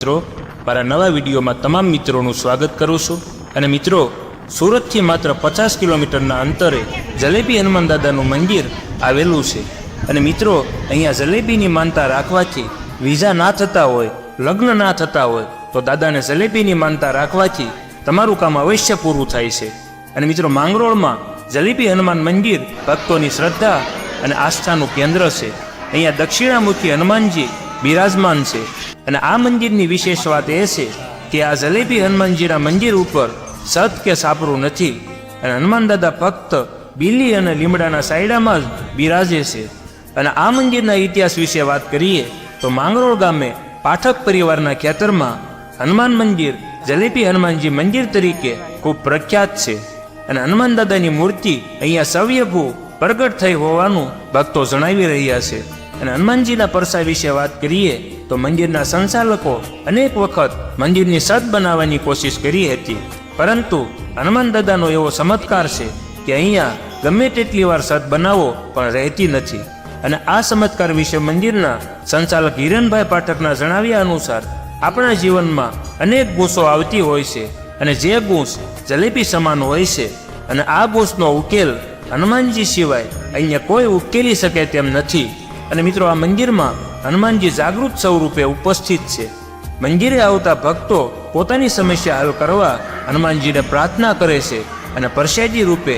મિત્રો, મારા નવા વિડીયોમાં તમામ મિત્રોનું સ્વાગત કરું છું. અને મિત્રો, સુરતથી માત્ર 50 કિલોમીટરના અંતરે જલેબી હનુમાન દાદાનું મંદિર આવેલું છે. અને મિત્રો, અહીંયા જલેબીની માનતા રાખવાથી વિઝા ના થતા હોય, લગ્ન ના થતા હોય તો દાદાને જલેબીની માનતા રાખવાથી તમારું કામ અવશ્ય પૂરું થાય છે. અને મિત્રો, માંગરોળમાં જલેબી હનુમાન મંદિર ભક્તોની શ્રદ્ધા અને આસ્થાનું કેન્દ્ર છે. અહીંયા દક્ષિણામુખી હનુમાનજી બિરાજમાન છે. અને આ મંદિરની વિશેષ વાત એ છે કે આ જલેબી હનુમાનજીના મંદિર ઉપર સત કે સાપરું નથી. અને હનુમાન દાદા ફક્ત બીલી અને લીમડાના સાયડામાં જ બિરાજે છે. અને આ મંદિરના ઇતિહાસ વિશે વાત કરીએ તો માંગરોળ ગામે પાઠક પરિવારના ખેતરમાં હનુમાન મંદિર જલેબી હનુમાનજી મંદિર તરીકે ખૂબ પ્રખ્યાત છે. અને હનુમાન દાદાની મૂર્તિ અહીંયા સવ્યભૂ પ્રગટ થઈ હોવાનું ભક્તો જણાવી રહ્યા છે. અને હનુમાનજીના પરસા વિશે વાત કરીએ તો મંદિરના સંચાલકો અનેક વખત મંદિરની સદ બનાવવાની કોશિશ કરી હતી, પરંતુ હનુમાન દાદાનો એવો ચમત્કાર છે કે અહીંયા ગમે તેટલી વાર સદ બનાવો પણ રહેતી નથી. અને આ ચમત્કાર વિશે મંદિરના સંચાલક હિરણભાઈ પાઠકના જણાવ્યા અનુસાર આપણા જીવનમાં અનેક ગૂંચો આવતી હોય છે, અને જે ગૂંચ જલેબી સમાન હોય છે. અને આ ગૂંચનો ઉકેલ હનુમાનજી સિવાય અહીંયા કોઈ ઉકેલી શકે તેમ નથી. અને મિત્રો, આ મંદિરમાં હનુમાનજી જાગૃત સ્વરૂપે ઉપસ્થિત છે. મંદિરે આવતા ભક્તો પોતાની સમસ્યા હલ કરવા હનુમાનજીને પ્રાર્થના કરે છે અને પ્રસાદી રૂપે